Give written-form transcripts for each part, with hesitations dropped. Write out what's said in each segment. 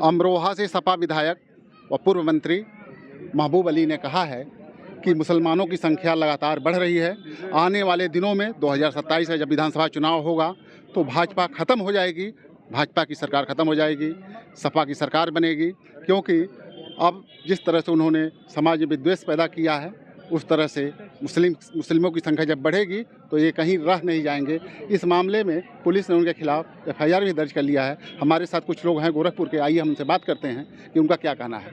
अमरोहा से सपा विधायक व पूर्व मंत्री महबूब अली ने कहा है कि मुसलमानों की संख्या लगातार बढ़ रही है। आने वाले दिनों में 2027 में जब विधानसभा चुनाव होगा तो भाजपा खत्म हो जाएगी, भाजपा की सरकार खत्म हो जाएगी, सपा की सरकार बनेगी। क्योंकि अब जिस तरह से उन्होंने समाज में विद्वेष पैदा किया है, उस तरह से मुस्लिमों की संख्या जब बढ़ेगी तो ये कहीं रह नहीं जाएंगे। इस मामले में पुलिस ने उनके खिलाफ FIR भी दर्ज कर लिया है। हमारे साथ कुछ लोग हैं गोरखपुर के, आइए हम उनसे बात करते हैं कि उनका क्या कहना है।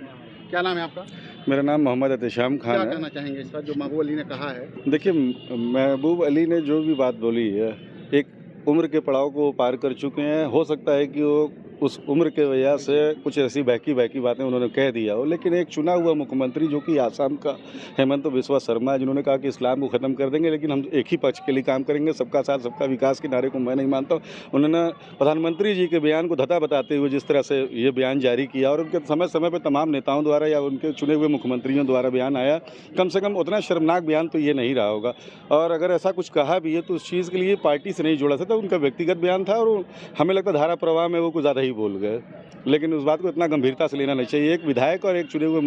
क्या नाम है आपका? मेरा नाम मोहम्मद एहतेशाम खान है। क्या कहना चाहेंगे इस पर जो महबूब अली ने कहा है? देखिए, महबूब अली ने जो भी बात बोली है, एक उम्र के पड़ाव को वो पार कर चुके हैं। हो सकता है कि वो उस उम्र के वजह से कुछ ऐसी बहकी बातें उन्होंने कह दिया हो, लेकिन एक चुना हुआ मुख्यमंत्री जो कि आसाम का हेमंत बिस्वा शर्मा, जिन्होंने कहा कि इस्लाम को ख़त्म कर देंगे लेकिन हम एक ही पक्ष के लिए काम करेंगे, सबका साथ सबका विकास के नारे को मैं नहीं मानता हूँ। उन्होंने प्रधानमंत्री जी के बयान को धता बताते हुए जिस तरह से ये बयान जारी किया और उनके समय समय पर तमाम नेताओं द्वारा या उनके चुने हुए मुख्यमंत्रियों द्वारा बयान आया, कम से कम उतना शर्मनाक बयान तो ये नहीं रहा होगा। और अगर ऐसा कुछ कहा भी है तो उस चीज़ के लिए पार्टी से नहीं जोड़ा सकता, उनका व्यक्तिगत बयान था और हमें लगता धारा प्रवाह में वो कुछ ज़्यादा ही बोल गए। लेकिन उस बात को इतना गंभीरता से लेना नहीं चाहिए। एक विधायक और एक चुने हुए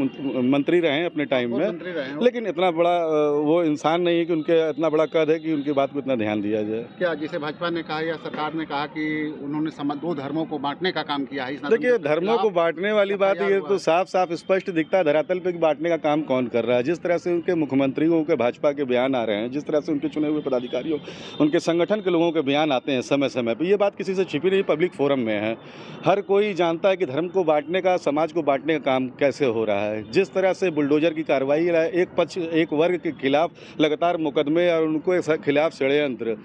मंत्री रहे हैं अपने टाइम में, लेकिन इतना बड़ा वो इंसान नहीं है कि उनके इतना बड़ा कद है कि उनकी बात को इतना ध्यान दिया जाए। क्या जिसे भाजपा ने कहा या सरकार ने कहा कि उन्होंने दो धर्मों को बांटने का काम किया है? देखिए, धर्मों को बांटने वाली बात ये तो साफ साफ स्पष्ट दिखता है धरातल पे कि बांटने का काम कौन कर रहा है। जिस तरह से उनके मुख्यमंत्रियों के भाजपा के बयान आ रहे हैं, जिस तरह से उनके चुने हुए पदाधिकारियों, उनके संगठन के लोगों के बयान आते हैं समय समय पर, ये बात किसी से छिपी नहीं, पब्लिक फोरम में है। हर कोई जानता है कि धर्म को बांटने का, समाज को बांटने का काम कैसे हो रहा है। जिस तरह से बुलडोजर की कार्रवाई, एक पक्ष एक वर्ग के खिलाफ लगातार मुकदमे और उनको खिलाफ षड्यंत्र,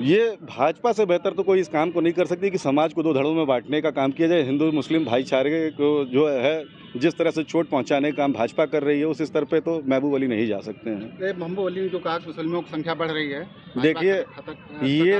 ये भाजपा से बेहतर तो कोई इस काम को नहीं कर सकती कि समाज को दो धड़ों में बांटने का काम किया जाए। हिंदू मुस्लिम भाईचारे को जो है जिस तरह से चोट पहुंचाने का काम भाजपा कर रही है, उस स्तर पे तो महबूब अली नहीं जा सकते हैं। महबूब अली ने जो कहा मुसलमानों की संख्या बढ़ रही है, देखिए ये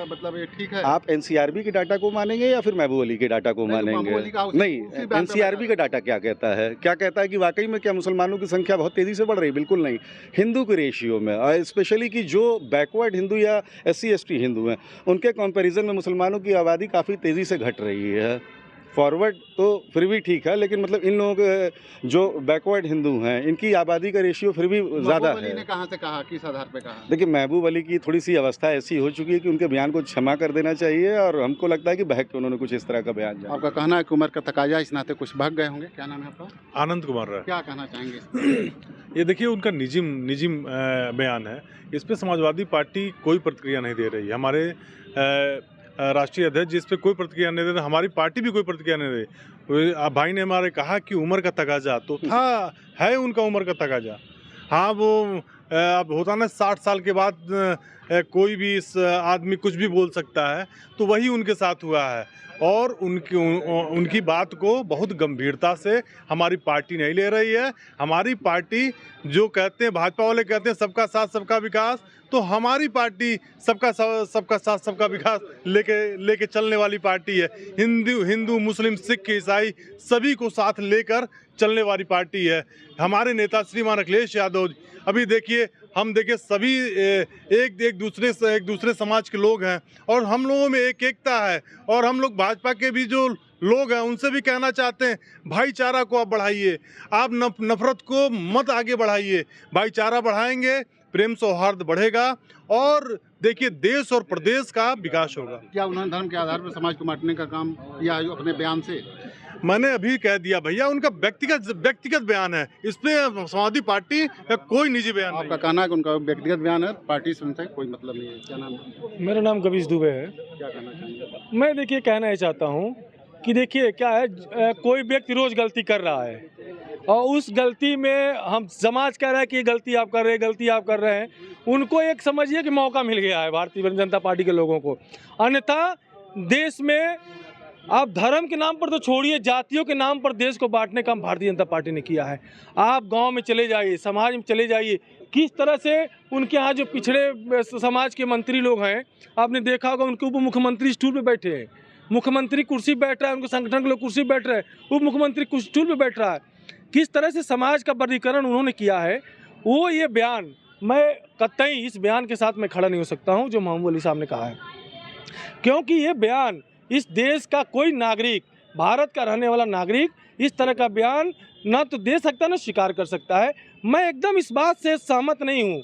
मतलब ये ठीक है? आप NCRB के डाटा को मानेंगे या फिर महबूब अली के डाटा को मानेंगे? नहीं, NCRB का डाटा क्या कहता है? क्या कहता है कि वाकई में क्या मुसलमानों की संख्या बहुत तेजी से बढ़ रही है? बिल्कुल नहीं। हिंदू के रेशियो में, और स्पेशली कि जो बैकवर्ड हिंदू या SC/ST हिंदू हैं, उनके कंपैरिजन में मुसलमानों की आबादी काफ़ी तेज़ी से घट रही है। फॉरवर्ड तो फिर भी ठीक है, लेकिन मतलब इन लोगों के जो बैकवर्ड हिंदू हैं, इनकी आबादी का रेशियो फिर भी ज़्यादा है। ने कहाँ से कहा, किस आधार पे कहा? देखिए, महबूब अली की थोड़ी सी अवस्था ऐसी हो चुकी है कि उनके बयान को क्षमा कर देना चाहिए, और हमको लगता है कि बहक के उन्होंने कुछ इस तरह का बयान दिया। आपका कहना है कि उम्र का तकाजा इस नाते कुछ भाग गए होंगे। क्या नाम है आपका? आनंद कुमार। क्या कहना चाहेंगे? ये देखिए, उनका निजी बयान है, इस पे समाजवादी पार्टी कोई प्रतिक्रिया नहीं दे रही है। हमारे राष्ट्रीय अध्यक्ष जिस पे कोई प्रतिक्रिया नहीं दे रहे, हमारी पार्टी भी कोई प्रतिक्रिया नहीं दे रही। भाई ने हमारे कहा कि उम्र का तकाजा तो था, है उनका उम्र का तकाजा। हाँ, वो अब होता ना 60 साल के बाद कोई भी इस आदमी कुछ भी बोल सकता है, तो वही उनके साथ हुआ है। और उनकी बात को बहुत गंभीरता से हमारी पार्टी नहीं ले रही है। हमारी पार्टी जो कहते हैं, भाजपा वाले कहते हैं सबका साथ सबका विकास, तो हमारी पार्टी सबका साथ सबका विकास लेके चलने वाली पार्टी है। हिंदू मुस्लिम सिख ईसाई सभी को साथ लेकर चलने वाली पार्टी है। हमारे नेता श्रीमान अखिलेश यादव, अभी देखिए, हम देखिए सभी एक दूसरे समाज के लोग हैं, और हम लोगों में एकता है। और हम लोग भाजपा के भी जो लोग हैं उनसे भी कहना चाहते हैं, भाईचारा को आप बढ़ाइए, आप नफरत को मत आगे बढ़ाइए। भाईचारा बढ़ाएंगे, प्रेम सौहार्द बढ़ेगा, और देखिए देश और प्रदेश का विकास होगा। क्या उन्होंने धर्म के आधार पर समाज को बांटने का काम किया अपने बयान से? मैंने अभी कह दिया भैया, उनका व्यक्तिगत बयान है, इस पे समाजवादी पार्टी का कोई निजी बयान नहीं। आपका कहना है कि उनका व्यक्तिगत बयान है, पार्टी से उनसे कोई मतलब नहीं है। क्या नाम है? मेरा नाम कविश दुबे है। क्या कहना चाहिए? मैं देखिए कहना ही चाहता हूँ कि देखिए क्या है, कोई व्यक्ति रोज़ गलती कर रहा है, और उस गलती में हम समाज कह रहा है कि ये गलती आप कर रहे हैं, उनको एक समझिए कि मौका मिल गया है भारतीय जनता पार्टी के लोगों को। अन्यथा देश में आप धर्म के नाम पर तो छोड़िए, जातियों के नाम पर देश को बांटने का भारतीय जनता पार्टी ने किया है। आप गांव में चले जाइए, समाज में चले जाइए, किस तरह से उनके यहाँ जो पिछड़े समाज के मंत्री लोग हैं, आपने देखा होगा उनके उप मुख्यमंत्री स्टूल पे बैठे हैं, मुख्यमंत्री कुर्सी पर बैठ रहा है, उनके संगठन के लोग कुर्सी पर बैठ रहे हैं, उप मुख्यमंत्री स्टूल पर बैठ रहा है। किस तरह से समाज का वर्गीकरण उन्होंने किया है, वो ये बयान, मैं कतई इस बयान के साथ मैं खड़ा नहीं हो सकता हूँ जो महबूब अली साहब ने कहा है, क्योंकि ये बयान इस देश का कोई नागरिक भारत का रहने वाला नागरिक इस तरह का बयान न तो दे सकता न स्वीकार कर सकता है। मैं एकदम इस बात से सहमत नहीं हूँ।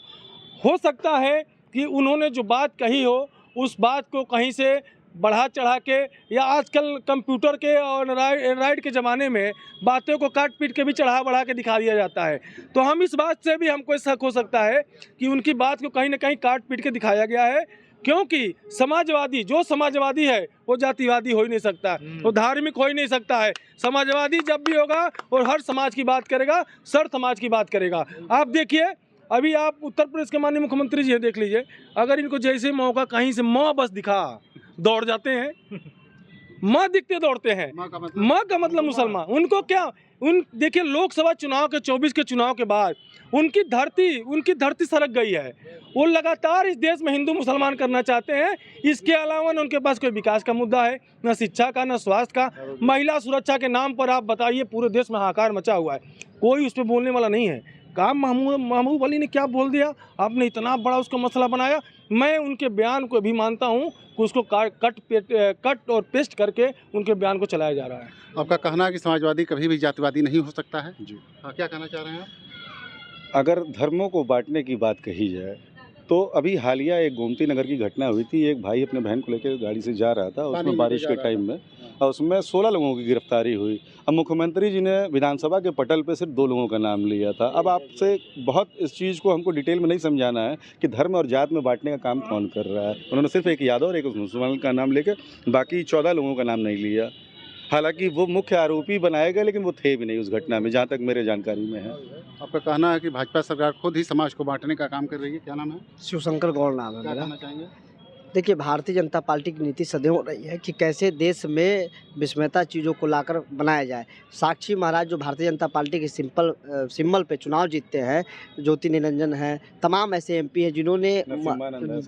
हो सकता है कि उन्होंने जो बात कही हो उस बात को कहीं से बढ़ा चढ़ा के, या आजकल कंप्यूटर के और एंड्राइड के ज़माने में बातों को काट पीट के भी चढ़ा बढ़ा के दिखा दिया जाता है। तो हम इस बात से भी हमको शक हो सकता है कि उनकी बात को कहीं ना कहीं काट पीट के दिखाया गया है, क्योंकि समाजवादी जो समाजवादी है वो जातिवादी हो ही नहीं सकता, वो धार्मिक हो ही नहीं सकता है। समाजवादी जब भी होगा और हर समाज की बात करेगा, सर समाज की बात करेगा। आप देखिए, अभी आप उत्तर प्रदेश के माननीय मुख्यमंत्री जी हैं, देख लीजिए, अगर इनको जैसे मौका कहीं से माँ बस दिखा दौड़ जाते हैं, माँ दिखते दौड़ते हैं। माँ का मतलब मुसलमान। उनको क्या, देखिए लोकसभा चुनाव के 24 के चुनाव के बाद उनकी धरती सरक गई है। वो लगातार इस देश में हिंदू मुसलमान करना चाहते हैं। इसके अलावा न उनके पास कोई विकास का मुद्दा है, न शिक्षा का, न स्वास्थ्य का। महिला सुरक्षा के नाम पर आप बताइए, पूरे देश में हाहाकार मचा हुआ है, कोई उस पर बोलने वाला नहीं है। काम महबूब अली ने क्या बोल दिया, आपने इतना बड़ा उसको मसला बनाया। मैं उनके बयान को भी मानता हूं कि उसको कट और पेस्ट करके उनके बयान को चलाया जा रहा है। आपका कहना है कि समाजवादी कभी भी जातिवादी नहीं हो सकता है जी? हाँ, क्या कहना चाह रहे हैं आप? अगर धर्मों को बांटने की बात कही जाए तो अभी हालिया एक गोमती नगर की घटना हुई थी। एक भाई अपने बहन को लेकर गाड़ी से जा रहा था, उसमें बारिश के टाइम में, और उसमें 16 लोगों की गिरफ्तारी हुई। अब मुख्यमंत्री जी ने विधानसभा के पटल पे सिर्फ 2 लोगों का नाम लिया था। अब आपसे बहुत इस चीज़ को हमको डिटेल में नहीं समझाना है कि धर्म और जात में बांटने का काम कौन कर रहा है। उन्होंने सिर्फ एक यादव और एक मुसलमान का नाम लेकर बाकी 14 लोगों का नाम नहीं लिया। हालांकि वो मुख्य आरोपी बनाए गए, लेकिन वो थे भी नहीं उस घटना में, जहाँ तक मेरे जानकारी में है। आपका कहना है कि भाजपा सरकार खुद ही समाज को बांटने का काम कर रही है। क्या नाम है? शिवशंकर गौड़ नाम है क्या मेरा। कहना चाहेंगे? देखिए, भारतीय जनता पार्टी की नीति सदैव हो रही है कि कैसे देश में विस्मयता चीज़ों को लाकर बनाया जाए। साक्षी महाराज जो भारतीय जनता पार्टी के सिंबल पे चुनाव जीतते हैं, ज्योति निरंजन हैं, तमाम ऐसे एमपी हैं जिन्होंने,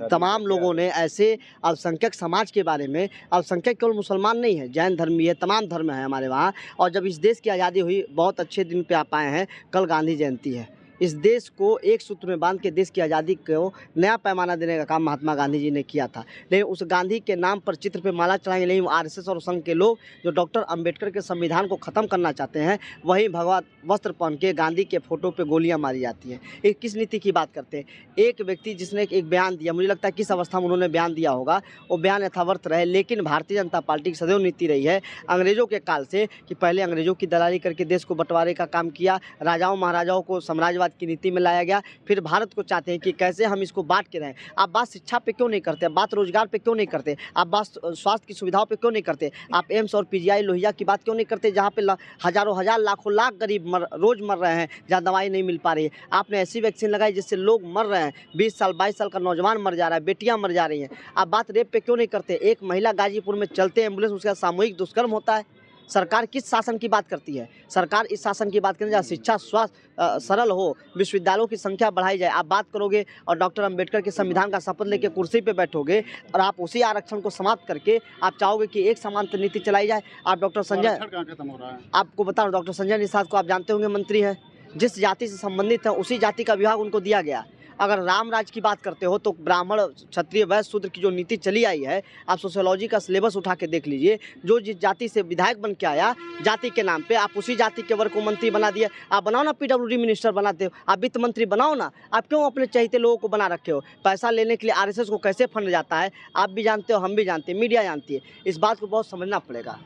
तमाम लोगों ने ऐसे अल्पसंख्यक समाज के बारे में, अल्पसंख्यक केवल मुसलमान नहीं है, जैन धर्म भी है, तमाम धर्म है हमारे वहाँ। और जब इस देश की आज़ादी हुई, बहुत अच्छे दिन पे आप आए हैं, कल गांधी जयंती है। इस देश को एक सूत्र में बांध के देश की आज़ादी को नया पैमाना देने का काम महात्मा गांधी जी ने किया था। लेकिन उस गांधी के नाम पर चित्र पे माला चढ़ाएंगे, लेकिन आरएसएस और संघ के लोग जो डॉक्टर अंबेडकर के संविधान को ख़त्म करना चाहते हैं, वहीं भगवा वस्त्र पहन के गांधी के फोटो पे गोलियां मारी जाती हैं। एक किस नीति की बात करते हैं? एक व्यक्ति जिसने एक बयान दिया, मुझे लगता है किस अवस्था में उन्होंने बयान दिया होगा, वो बयान यथावर्थ रहे। लेकिन भारतीय जनता पार्टी की सदैव नीति रही है अंग्रेज़ों के काल से कि पहले अंग्रेज़ों की दलाली करके देश को बंटवारे का काम किया, राजाओं महाराजाओं को साम्राज्यवाद की नीति में लाया गया, फिर भारत को चाहते हैं कि कैसे हम इसको बांट के रहें। आप बात शिक्षा पे क्यों नहीं करते? बात रोजगार पे क्यों नहीं करते? आप बात स्वास्थ्य की सुविधाओं पे क्यों नहीं करते? आप एम्स और पीजीआई लोहिया की बात क्यों नहीं करते, जहाँ पे हजारों हजार लाखों लाख गरीब रोज मर रहे हैं, जहाँ दवाई नहीं मिल पा रही है? आपने ऐसी वैक्सीन लगाई जिससे लोग मर रहे हैं, 20 साल 22 साल का नौजवान मर जा रहा है, बेटियां मर जा रही हैं। आप बात रेप पे क्यों नहीं करते? एक महिला गाजीपुर में चलते एम्बुलेंस, उसका सामूहिक दुष्कर्म होता है। सरकार किस शासन की बात करती है? सरकार इस शासन की बात करें जहाँ शिक्षा स्वास्थ्य सरल हो, विश्वविद्यालयों की संख्या बढ़ाई जाए। आप बात करोगे और डॉक्टर अंबेडकर के संविधान का शपथ लेके कुर्सी पे बैठोगे और आप उसी आरक्षण को समाप्त करके आप चाहोगे कि एक समान नीति चलाई जाए। आप डॉक्टर संजय, खत्म हो रहा है। आपको बता रहा हूँ, डॉक्टर संजय निषाद को आप जानते होंगे, मंत्री है, जिस जाति से संबंधित है उसी जाति का विभाग उनको दिया गया। अगर राम राज की बात करते हो तो ब्राह्मण क्षत्रिय वैश्य शूद्र की जो नीति चली आई है, आप सोशियोलॉजी का सिलेबस उठा के देख लीजिए, जो जिस जाति से विधायक बन के आया, जाति के नाम पे आप उसी जाति के वर्ग को मंत्री बना दिए। आप बनाओ ना, पीडब्ल्यूडी मिनिस्टर बनाते हो, आप वित्त मंत्री बनाओ ना। आप क्यों अपने चाहते लोगों को बना रखे हो? पैसा लेने के लिए आरएसएस को कैसे फंड जाता है आप भी जानते हो, हम भी जानते हैं, मीडिया जानती है। इस बात को बहुत समझना पड़ेगा।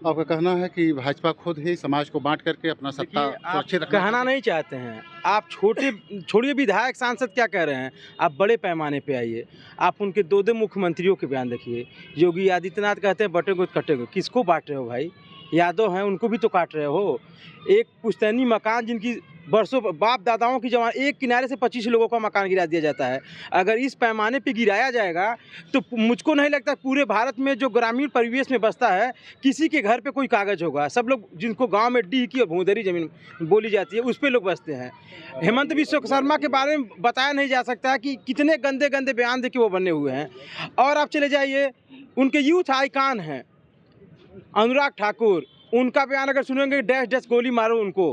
आपका कहना है कि भाजपा खुद ही समाज को बांट करके अपना सत्ता सुरक्षित रखना कहना नहीं चाहते हैं। आप छोड़िए विधायक सांसद क्या कह रहे हैं, आप बड़े पैमाने पे आइए। आप उनके 2 मुख्यमंत्रियों के बयान देखिए। योगी आदित्यनाथ कहते हैं बटेंगे तो कटेंगे। किसको बांट रहे हो भाई? यादव हैं, उनको भी तो काट रहे हो। एक पुश्तैनी मकान जिनकी बरसों बाप दादाओं की जमा, एक किनारे से 25 लोगों का मकान गिरा दिया जाता है। अगर इस पैमाने पे गिराया जाएगा तो मुझको नहीं लगता पूरे भारत में जो ग्रामीण परिवेश में बसता है किसी के घर पे कोई कागज़ होगा। सब लोग जिनको गांव में डी की और भूदरी ज़मीन बोली जाती है उस पर लोग बसते हैं। हेमंत बिश्व शर्मा के बारे में बताया नहीं जा सकता कि कितने गंदे गंदे बयान दे के वो बने हुए हैं। और आप चले जाइए, उनके यूथ आइकान हैं अनुराग ठाकुर, उनका बयान अगर सुनेंगे डैश डैश गोली मारो उनको।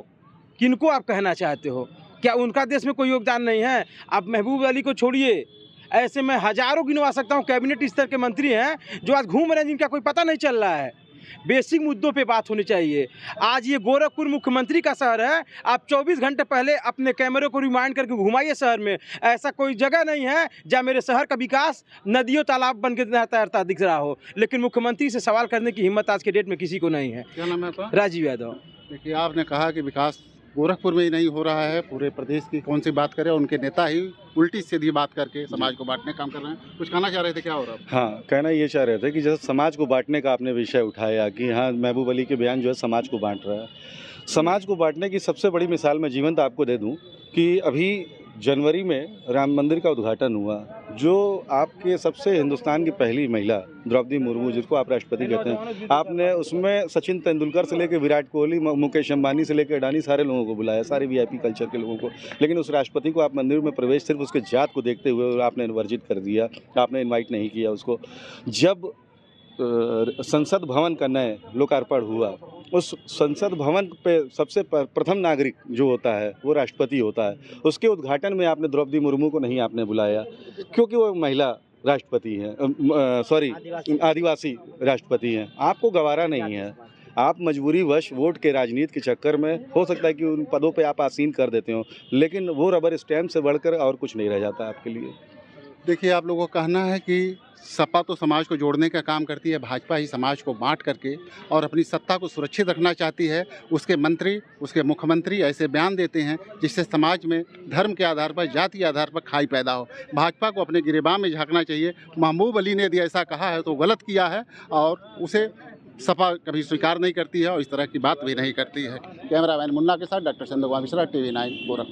किनको आप कहना चाहते हो? क्या उनका देश में कोई योगदान नहीं है? आप महबूब अली को छोड़िए, ऐसे मैं हजारों गिनवा सकता हूँ कैबिनेट स्तर के मंत्री हैं जो आज घूम रहे हैं, जिनका कोई पता नहीं चल रहा है। बेसिक मुद्दों पे बात होनी चाहिए। आज ये गोरखपुर मुख्यमंत्री का शहर है, आप 24 घंटे पहले अपने कैमरे को रिमाइंड करके घुमाइए शहर में। ऐसा कोई जगह नहीं है जहाँ मेरे शहर का विकास नदियों तालाब बन के तैरता दिख रहा हो, लेकिन मुख्यमंत्री से सवाल करने की हिम्मत आज के डेट में किसी को नहीं है। क्या नाम है आपका? राजीव यादव। देखिए, आपने कहा कि विकास गोरखपुर में ही नहीं हो रहा है, पूरे प्रदेश की कौन सी बात करें, उनके नेता ही उल्टी सीधी बात करके समाज को बांटने का काम कर रहे हैं। कुछ कहना चाह रहे थे, क्या हो रहा है? हाँ, कहना ये चाह रहे थे कि जैसे समाज को बांटने का आपने विषय उठाया कि हाँ, महबूब अली के बयान जो है समाज को बांट रहा है। समाज को बांटने की सबसे बड़ी मिसाल मैं जीवंत आपको दे दूं कि अभी जनवरी में राम मंदिर का उद्घाटन हुआ, जो आपके सबसे हिंदुस्तान की पहली महिला द्रौपदी मुर्मू, जिसको आप राष्ट्रपति कहते हैं, आपने उसमें सचिन तेंदुलकर से लेकर विराट कोहली, मुकेश अंबानी से लेकर अडानी, सारे लोगों को बुलाया, सारे वीआईपी कल्चर के लोगों को। लेकिन उस राष्ट्रपति को आप मंदिर में प्रवेश सिर्फ उसके जात को देखते हुए आपने वर्जित कर दिया, आपने इन्वाइट नहीं किया उसको। जब संसद भवन का नए लोकार्पण हुआ, उस संसद भवन पे सबसे प्रथम नागरिक जो होता है वो राष्ट्रपति होता है, उसके उद्घाटन में आपने द्रौपदी मुर्मू को नहीं आपने बुलाया, क्योंकि वो महिला राष्ट्रपति हैं, आदिवासी राष्ट्रपति हैं। आपको गवारा नहीं है, आप मजबूरीवश वोट के राजनीति के चक्कर में हो सकता है कि उन पदों पे आप आसीन कर देते हो, लेकिन वो रबर स्टैम्प से बढ़कर और कुछ नहीं रह जाता आपके लिए। देखिए, आप लोगों का कहना है कि सपा तो समाज को जोड़ने का काम करती है, भाजपा ही समाज को बांट करके और अपनी सत्ता को सुरक्षित रखना चाहती है। उसके मंत्री, उसके मुख्यमंत्री ऐसे बयान देते हैं जिससे समाज में धर्म के आधार पर, जाति के आधार पर खाई पैदा हो। भाजपा को अपने गिरेबान में झांकना चाहिए। महबूब अली ने यदि ऐसा कहा है तो गलत किया है और उसे सपा कभी स्वीकार नहीं करती है और इस तरह की बात भी नहीं करती है। कैमरामैन मुन्ना के साथ डॉक्टर चंद्रकुमार मिश्रा, TV9 गोरखपुर।